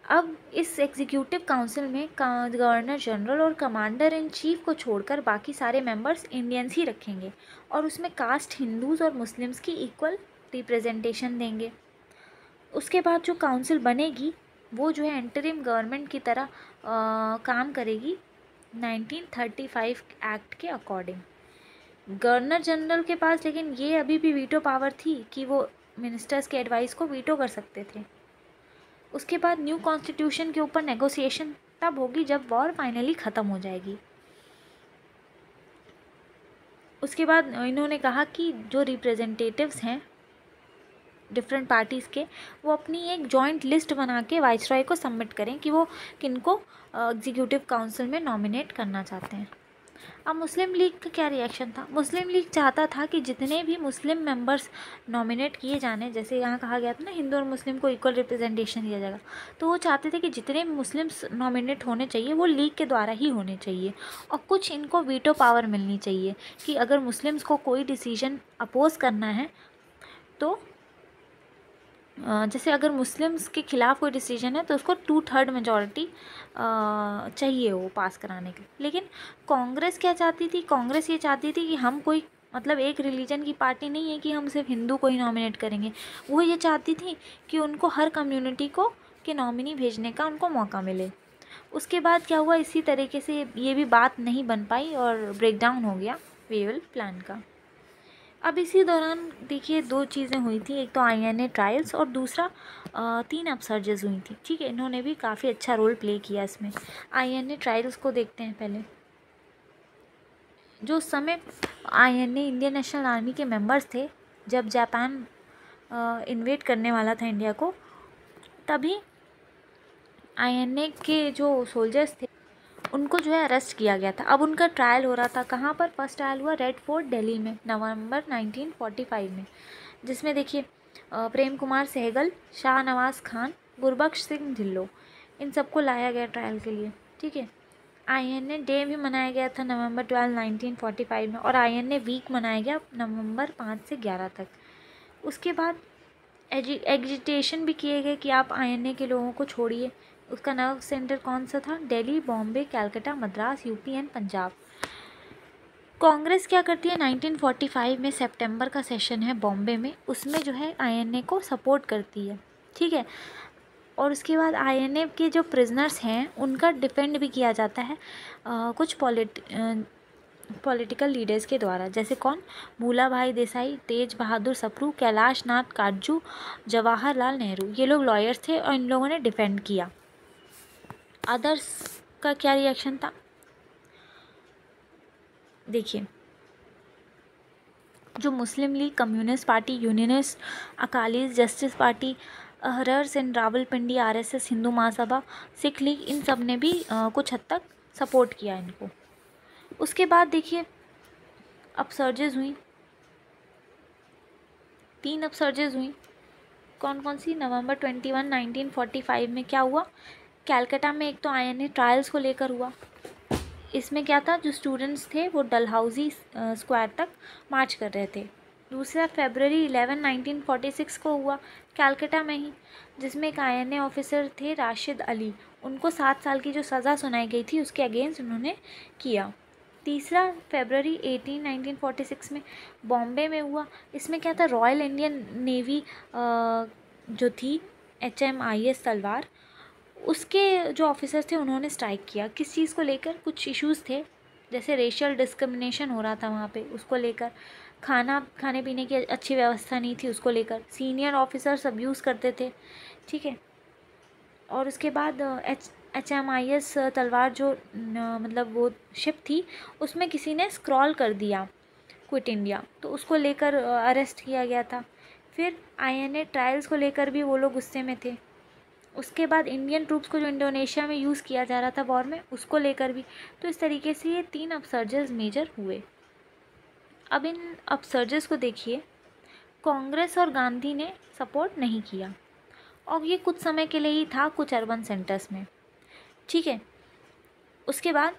अब इस एग्जीक्यूटिव काउंसिल में गवर्नर जनरल और कमांडर इन चीफ को छोड़कर बाकी सारे मेंबर्स इंडियंस ही रखेंगे, और उसमें कास्ट हिंदूज़ और मुस्लिम्स की इक्वल रिप्रेजेंटेशन देंगे। उसके बाद जो काउंसिल बनेगी वो जो है इंटरिम गवर्नमेंट की तरह काम करेगी 1935 एक्ट के अकॉर्डिंग। गवर्नर जनरल के पास लेकिन ये अभी भी वीटो पावर थी कि वो मिनिस्टर्स के एडवाइस को वीटो कर सकते थे। उसके बाद न्यू कॉन्स्टिट्यूशन के ऊपर नेगोशिएशन तब होगी जब वॉर फाइनली ख़त्म हो जाएगी। उसके बाद इन्होंने कहा कि जो रिप्रेजेंटेटिव्स हैं डिफरेंट पार्टीज़ के, वो अपनी एक जॉइंट लिस्ट बना के वाइसरॉय को सबमिट करें कि वो किनको एग्जीक्यूटिव काउंसिल में नॉमिनेट करना चाहते हैं। अब मुस्लिम लीग का क्या रिएक्शन था? मुस्लिम लीग चाहता था कि जितने भी मुस्लिम मेंबर्स नॉमिनेट किए जाने, जैसे यहाँ कहा गया था ना हिंदू और मुस्लिम को इक्वल रिप्रेजेंटेशन दिया जाएगा, तो वो चाहते थे कि जितने भी मुस्लिम्स नॉमिनेट होने चाहिए वो लीग के द्वारा ही होने चाहिए, और कुछ इनको वीटो पावर मिलनी चाहिए कि अगर मुस्लिम्स को कोई डिसीजन अपोज करना है तो जैसे अगर मुस्लिम्स के ख़िलाफ़ कोई डिसीजन है तो उसको 2/3 मेजॉरिटी चाहिए वो पास कराने के। लेकिन कांग्रेस क्या चाहती थी? कांग्रेस ये चाहती थी कि हम कोई मतलब एक रिलीजन की पार्टी नहीं है कि हम सिर्फ हिंदू को ही नॉमिनेट करेंगे। वो ये चाहती थी कि उनको हर कम्युनिटी को के नॉमिनी भेजने का उनको मौका मिले। उसके बाद क्या हुआ, इसी तरीके से ये भी बात नहीं बन पाई और ब्रेक डाउन हो गया वेवल प्लान का। अब इसी दौरान देखिए दो चीज़ें हुई थी, एक तो आईएनए ट्रायल्स और दूसरा 3 अपसर्जेस हुई थी। ठीक है, इन्होंने भी काफ़ी अच्छा रोल प्ले किया इसमें। आईएनए ट्रायल्स को देखते हैं पहले। जो उस समय आईएनए इंडियन नेशनल आर्मी के मेंबर्स थे, जब जापान इन्वेड करने वाला था इंडिया को, तभी आईएनए के जो सोल्जर्स थे उनको जो है अरेस्ट किया गया था। अब उनका ट्रायल हो रहा था कहाँ पर? फर्स्ट ट्रायल हुआ रेड फोर्ट दिल्ली में नवंबर 1945 में, जिसमें देखिए प्रेम कुमार सहगल, शाहनवाज़ खान, गुरबख्श सिंह ढिल्लों, इन सबको लाया गया ट्रायल के लिए। ठीक है, आईएनए डे भी मनाया गया था नवंबर 12, 1945 में, और आईएनए वीक मनाया गया नवंबर 5 से 11 तक। उसके बाद एजिटेशन भी किए गए कि आप आईएनए के लोगों को छोड़िए। उसका नर्व सेंटर कौन सा था? Delhi, Bombay, Calcutta, Madras, UP and Punjab. कांग्रेस क्या करती है? 1945 में सितंबर का सेशन है बॉम्बे में, उसमें जो है आईएनए को सपोर्ट करती है। ठीक है, और उसके बाद आईएनए के जो प्रिजनर्स हैं उनका डिफेंड भी किया जाता है कुछ पॉलिटिकल लीडर्स के द्वारा। जैसे कौन? भूलाभाई देसाई, तेज बहादुर सप्रू, कैलाश नाथ काटजू, जवाहरलाल नेहरू, ये लोग लॉयर्स थे और इन लोगों ने डिफेंड किया। अदर्स का क्या रिएक्शन था? देखिए, जो Muslim League, communist party, unionist, Akalis, justice party, Ahrars and Rawalpindi, RSS, Hindu Mahasabha, Sikh League, इन सब ने भी कुछ हद तक सपोर्ट किया इनको। उसके बाद देखिए अपसर्जेस हुई, 3 अपसर्जेस हुई। कौन कौन सी? नवंबर 21, 1945 में क्या हुआ? कलकत्ता में एक तो आईएनए ट्रायल्स को लेकर हुआ। इसमें क्या था? जो स्टूडेंट्स थे वो डलहौजी स्क्वायर तक मार्च कर रहे थे। दूसरा फरवरी 11, 1946 को हुआ कलकत्ता में ही, जिसमें एक आईएनए ऑफिसर थे राशिद अली, उनको 7 साल की जो सज़ा सुनाई गई थी उसके अगेंस्ट उन्होंने किया। तीसरा फरवरी 18, 1946 में बॉम्बे में हुआ। इसमें क्या था? रॉयल इंडियन नेवी जो थी HMIS तलवार, उसके जो ऑफिसर्स थे उन्होंने स्ट्राइक किया। किस चीज़ को लेकर? कुछ इश्यूज़ थे, जैसे रेशियल डिस्क्रिमिनेशन हो रहा था वहाँ पे, उसको लेकर। खाने पीने की अच्छी व्यवस्था नहीं थी, उसको लेकर। सीनियर ऑफिसर्स अब्यूज़ करते थे। ठीक है, और उसके बाद HMIS तलवार जो मतलब वो शिप थी, उसमें किसी ने स्क्रॉल कर दिया क्विट इंडिया, तो उसको लेकर अरेस्ट किया गया था। फिर आईएनए ट्रायल्स को लेकर भी वो लोग गुस्से में थे। उसके बाद इंडियन ट्रूप्स को जो इंडोनेशिया में यूज़ किया जा रहा था वॉर में, उसको लेकर भी। तो इस तरीके से ये 3 अपसर्जेस मेजर हुए। अब इन अपसर्जेस को देखिए, कांग्रेस और गांधी ने सपोर्ट नहीं किया, और ये कुछ समय के लिए ही था, कुछ अर्बन सेंटर्स में। ठीक है, उसके बाद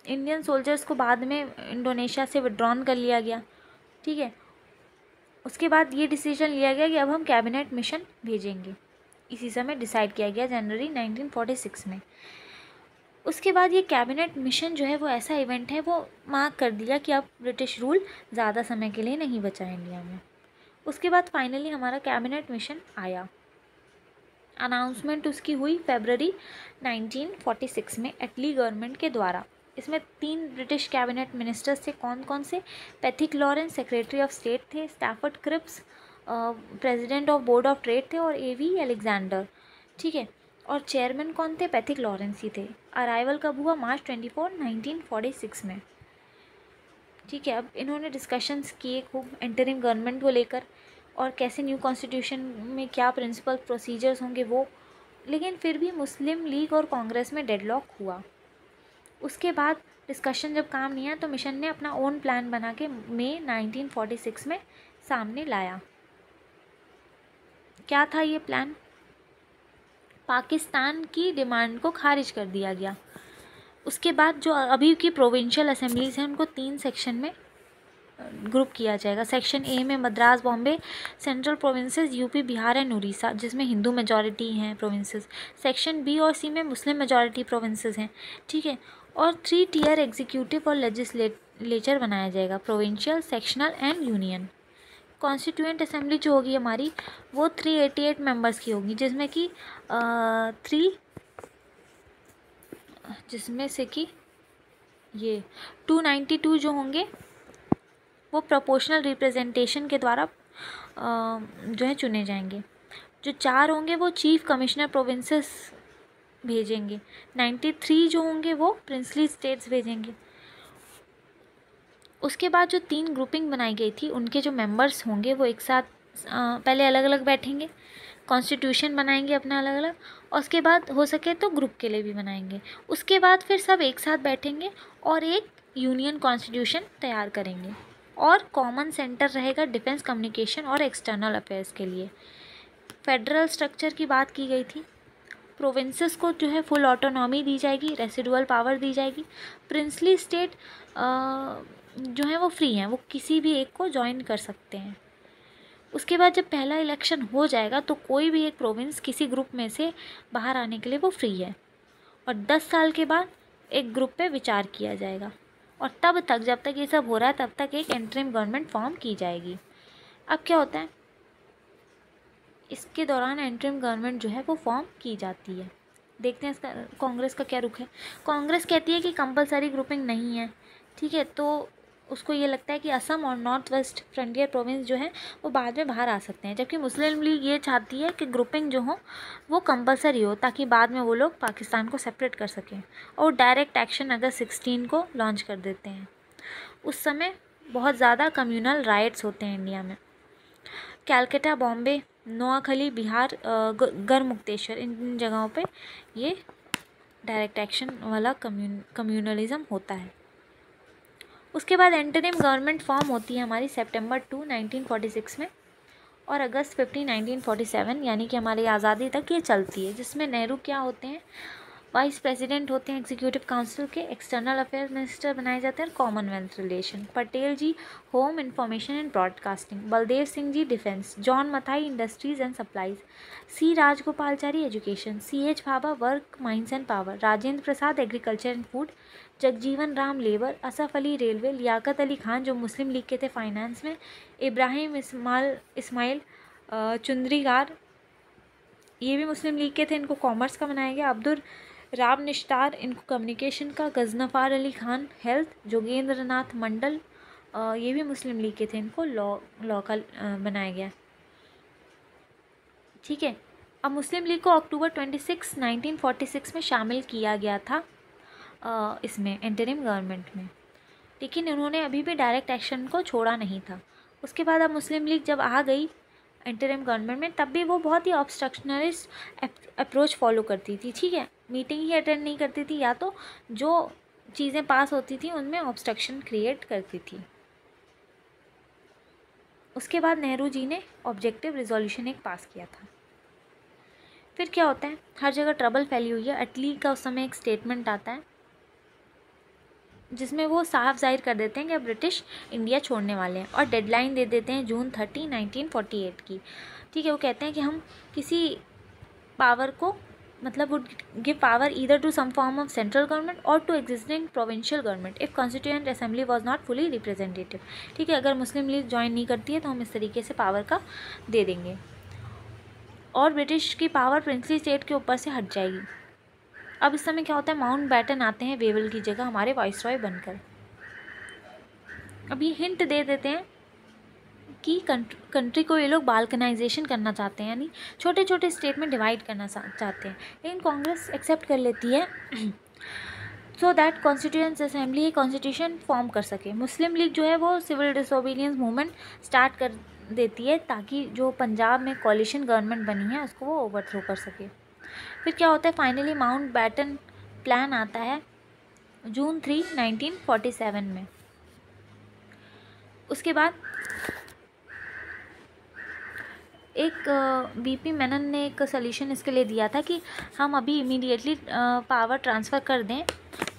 इंडियन सोल्जर्स को बाद में इंडोनेशिया से विड्रॉन कर लिया गया। ठीक है, उसके बाद ये डिसीजन लिया गया कि अब हम कैबिनेट मिशन भेजेंगे। इसी समय डिसाइड किया गया जनवरी 1946 में। उसके बाद ये कैबिनेट मिशन जो है वो ऐसा इवेंट है, वो मार्क कर दिया कि अब ब्रिटिश रूल ज़्यादा समय के लिए नहीं बचा इंडिया में। उसके बाद फाइनली हमारा कैबिनेट मिशन आया। अनाउंसमेंट उसकी हुई फरवरी 1946 में एटली गवर्नमेंट के द्वारा। इसमें 3 ब्रिटिश कैबिनेट मिनिस्टर्स थे। कौन कौन से? Pethick Lawrence secretary of state थे, Stafford Cripps president of board of trade थे, और एवी अलेक्जेंडर, ठीक है। और चेयरमैन कौन थे? पैथिक लॉरेंस ही थे। अराइवल कब हुआ? मार्च 24, 1946 में, ठीक है। अब इन्होंने डिस्कशंस किए खूब इंटरिम गवर्नमेंट को लेकर, और कैसे न्यू कॉन्स्टिट्यूशन में क्या प्रिंसिपल प्रोसीजर्स होंगे वो, लेकिन फिर भी मुस्लिम लीग और कांग्रेस में डेडलॉक हुआ। उसके बाद डिस्कशन जब काम नहीं आया तो मिशन ने अपना ओन प्लान बना के मई 1946 में सामने लाया। क्या था ये प्लान? पाकिस्तान की डिमांड को खारिज कर दिया गया। उसके बाद जो अभी की प्रोविंशियल असेंबलीज हैं उनको 3 सेक्शन में ग्रुप किया जाएगा। सेक्शन ए में Madras, Bombay, central provinces, UP, Bihar and Orissa, जिसमें हिंदू मेजॉरिटी हैं प्रोविंसेस। सेक्शन बी और सी में मुस्लिम मेजॉरिटी प्रोविंसेस हैं, ठीक है। और 3 टियर एग्जीक्यूटिव और लेजिस्लेचर बनाया जाएगा, provincial, sectional and union. Constituent assembly जो होगी हमारी वो 388 मेंबर्स की होगी, जिसमें से कि ये 292 जो होंगे वो प्रोपोर्शनल रिप्रेजेंटेशन के द्वारा जो है चुने जाएंगे। जो 4 होंगे वो चीफ कमिश्नर प्रोविंसेस भेजेंगे। 93 जो होंगे वो प्रिंसली स्टेट्स भेजेंगे। उसके बाद जो 3 ग्रुपिंग बनाई गई थी उनके जो मेंबर्स होंगे वो एक साथ पहले अलग अलग बैठेंगे, कॉन्स्टिट्यूशन बनाएंगे अपना अलग अलग, और उसके बाद हो सके तो ग्रुप के लिए भी बनाएंगे। उसके बाद फिर सब एक साथ बैठेंगे और एक यूनियन कॉन्स्टिट्यूशन तैयार करेंगे, और कॉमन सेंटर रहेगा डिफेंस, कम्युनिकेशन और एक्सटर्नल अफेयर्स के लिए। फेडरल स्ट्रक्चर की बात की गई थी। प्रोविंसेस को जो है फुल ऑटोनॉमी दी जाएगी, रेसिडुअल पावर दी जाएगी। प्रिंसली स्टेट जो है वो फ्री हैं, वो किसी भी एक को ज्वाइन कर सकते हैं। उसके बाद जब पहला इलेक्शन हो जाएगा तो कोई भी एक प्रोविंस किसी ग्रुप में से बाहर आने के लिए वो फ्री है, और 10 साल के बाद एक ग्रुप पे विचार किया जाएगा, और तब तक जब तक ये सब हो रहा है तब तक एक इंटरिम गवर्नमेंट फॉर्म की जाएगी। अब क्या होता है, इसके दौरान इंटरिम गवर्नमेंट जो है वो फॉर्म की जाती है। देखते हैं इसका कांग्रेस का क्या रुख है। कांग्रेस कहती है कि कंपलसरी ग्रुपिंग नहीं है, ठीक है। तो उसको ये लगता है कि असम और नॉर्थ वेस्ट फ्रंटियर प्रोविंस जो है वो बाद में बाहर आ सकते हैं, जबकि मुस्लिम लीग ये चाहती है कि ग्रुपिंग जो हो वो कंपलसरी हो, ताकि बाद में वो लोग पाकिस्तान को सेपरेट कर सकें। और डायरेक्ट एक्शन अगस्त 16 को लॉन्च कर देते हैं। उस समय बहुत ज़्यादा कम्यूनल राइट्स होते हैं इंडिया में। कैलकाटा, बॉम्बे, नोआखली, बिहार, गढ़मुक्तेश्वर, इन जगहों पे ये डायरेक्ट एक्शन वाला कम्यूनलिज्म होता है। उसके बाद इंटरिम गवर्नमेंट फॉर्म होती है हमारी सितंबर 2, 1946 में, और अगस्त 15, 1947 यानी कि हमारी आज़ादी तक ये चलती है, जिसमें नेहरू क्या होते हैं, वाइस प्रेसिडेंट होते हैं एग्जीक्यूटिव काउंसिल के, एक्सटर्नल अफेयर्स मिनिस्टर बनाए जाते हैं, commonwealth relation, Patel ji home, information and broadcasting, Baldev Singh ji defence, John Mathai industries and supplies, C Rajagopalachari education, CH Bhabha work, mines and power, Rajendra Prasad agriculture and food, Jagjivan Ram labour, Asaf Ali railway, Liaquat Ali Khan जो मुस्लिम लीग के थे फाइनेंस में, इब्राहिम इस्माइल चुंद्रीगार ये भी मुस्लिम लीग के थे, इनको कॉमर्स का बनाया गया, अब्दुल राम निश्तार इनको कम्युनिकेशन का, गजनफ़ार अली खान हेल्थ, जोगेंद्र नाथ मंडल ये भी मुस्लिम लीग के थे, इनको लॉ का बनाया गया, ठीक है। अब मुस्लिम लीग को अक्टूबर 26, 1946 में शामिल किया गया था इसमें इंटरिम गवर्नमेंट में, लेकिन उन्होंने अभी भी डायरेक्ट एक्शन को छोड़ा नहीं था। उसके बाद अब मुस्लिम लीग जब आ गई इंटरिम गवर्नमेंट में, तब भी वो बहुत ही ऑब्स्ट्रक्शनलिस्ट अप्रोच फॉलो करती थी, ठीक है। मीटिंग ही अटेंड नहीं करती थी, या तो जो चीज़ें पास होती थी उनमें ऑब्स्ट्रक्शन क्रिएट करती थी। उसके बाद नेहरू जी ने ऑब्जेक्टिव रिजोल्यूशन एक पास किया था। फिर क्या होता है, हर जगह ट्रबल फैली हुई है। अटली का उस समय एक स्टेटमेंट आता है जिसमें वो साफ जाहिर कर देते हैं कि अब ब्रिटिश इंडिया छोड़ने वाले हैं, और डेडलाइन दे देते हैं जून 30, 1948 की, ठीक है। वो कहते हैं कि हम किसी पावर को मतलब would give power either to some form of central government or to existing provincial government if constituent assembly was not fully representative। ठीक है, अगर मुस्लिम लीग ज्वाइन नहीं करती है तो हम इस तरीके से पावर का दे देंगे और ब्रिटिश की पावर प्रिंसली स्टेट के ऊपर से हट जाएगी। अब इस समय क्या होता है, माउंट बैटन आते हैं वेवल की जगह हमारे वाइसरॉय बनकर। अब ये हिंट दे देते हैं कि कंट्री को ये लोग बाल्कनाइजेशन करना चाहते हैं, यानी छोटे छोटे स्टेट में डिवाइड करना चाहते हैं, लेकिन कांग्रेस एक्सेप्ट कर लेती है so that constituent assembly constitution form कर सके। मुस्लिम लीग जो है वो सिविल डिसोबीडियंस मूवमेंट स्टार्ट कर देती है ताकि जो पंजाब में कोलिशन गवर्नमेंट बनी है उसको वो ओवरथ्रो कर सके। फिर क्या होता है, फाइनली माउंट बैटन प्लान आता है जून 3, 1947 में। उसके बाद एक बीपी मेनन ने एक सॉल्यूशन इसके लिए दिया था कि हम अभी इमीडिएटली पावर ट्रांसफ़र कर दें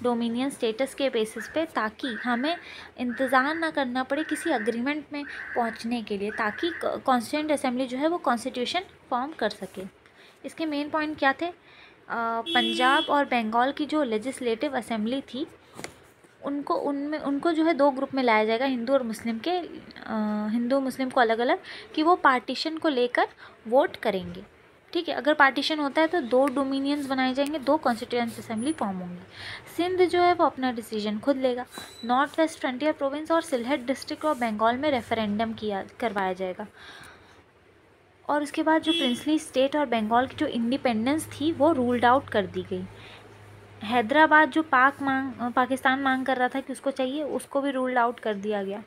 डोमिनियन स्टेटस के बेसिस पे, ताकि हमें इंतज़ार ना करना पड़े किसी अग्रीमेंट में पहुंचने के लिए, ताकि कॉन्स्टिट्यूएंट असेंबली जो है वो कॉन्स्टिट्यूशन फॉर्म कर सके। इसके मेन पॉइंट क्या थे, पंजाब और बंगाल की जो लेजिस्लेटिव असेंबली थी उनको जो है दो ग्रुप में लाया जाएगा, हिंदू और मुस्लिम के, हिंदू मुस्लिम को अलग अलग, कि वो पार्टीशन को लेकर वोट करेंगे। ठीक है, अगर पार्टीशन होता है तो दो डोमिनियंस बनाए जाएंगे, दो कॉन्स्टिट्यूएंट असेंबली फॉर्म होंगी। सिंध जो है वो अपना डिसीजन खुद लेगा। नॉर्थ वेस्ट फ्रंटियर प्रोविंस और सिलहट डिस्ट्रिक्ट और बंगाल में रेफरेंडम करवाया जाएगा। और उसके बाद जो प्रिंसली स्टेट और बंगाल की जो इंडिपेंडेंस थी वो रूल्ड आउट कर दी गई। हैदराबाद जो पाकिस्तान मांग कर रहा था कि उसको चाहिए, उसको भी रूल्ड आउट कर दिया गया।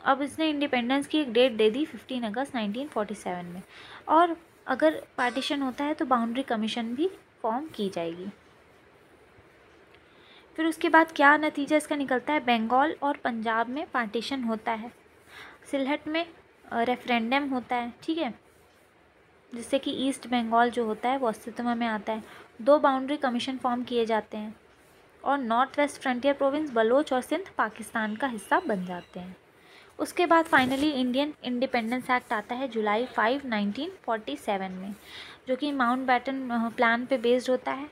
अब इसने इंडिपेंडेंस की एक डेट दे दी 15 अगस्त 1947 में। और अगर पार्टीशन होता है तो बाउंड्री कमीशन भी फॉर्म की जाएगी। फिर उसके बाद क्या नतीजा इसका निकलता है, बंगाल और पंजाब में पार्टीशन होता है, सिलहट में रेफरेंडम होता है। ठीक है, जिससे कि ईस्ट बंगाल जो होता है वो अस्तित्व में आता है। दो बाउंड्री कमीशन फॉर्म किए जाते हैं और North West Frontier Province Baloch और सिंध पाकिस्तान का हिस्सा बन जाते हैं। उसके बाद फाइनली इंडियन इंडिपेंडेंस एक्ट आता है जुलाई 5, 1947 में, जो कि माउंट बैटन प्लान पे बेस्ड होता है,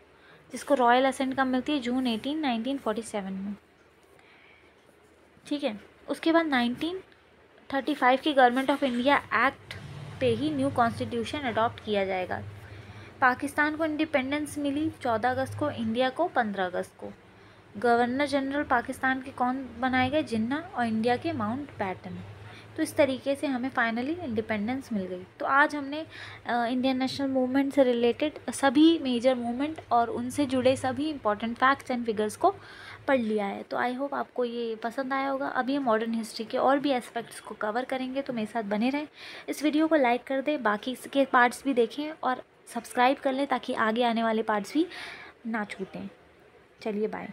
जिसको रॉयल असेंट कब मिलती है, जून 18, 1947 में। ठीक है, उसके बाद 1935 की गवर्नमेंट ऑफ इंडिया एक्ट पे ही न्यू कॉन्स्टिट्यूशन अडॉप्ट किया जाएगा। पाकिस्तान को इंडिपेंडेंस मिली 14 अगस्त को, इंडिया को 15 अगस्त को। गवर्नर जनरल पाकिस्तान के कौन बनाए गए, जिन्ना, और इंडिया के माउंट बैटन। तो इस तरीके से हमें फाइनली इंडिपेंडेंस मिल गई। तो आज हमने इंडियन नेशनल मूवमेंट से रिलेटेड सभी मेजर मूवमेंट और उनसे जुड़े सभी इंपॉर्टेंट फैक्ट्स एंड फिगर्स को पढ़ लिया है। तो आई होप आपको ये पसंद आया होगा। अभी हम मॉडर्न हिस्ट्री के और भी एस्पेक्ट्स को कवर करेंगे, तो मेरे साथ बने रहें। इस वीडियो को लाइक कर दें, बाकी के पार्ट्स भी देखें और सब्सक्राइब कर लें ताकि आगे आने वाले पार्ट्स भी ना छूटें। चलिए बाय।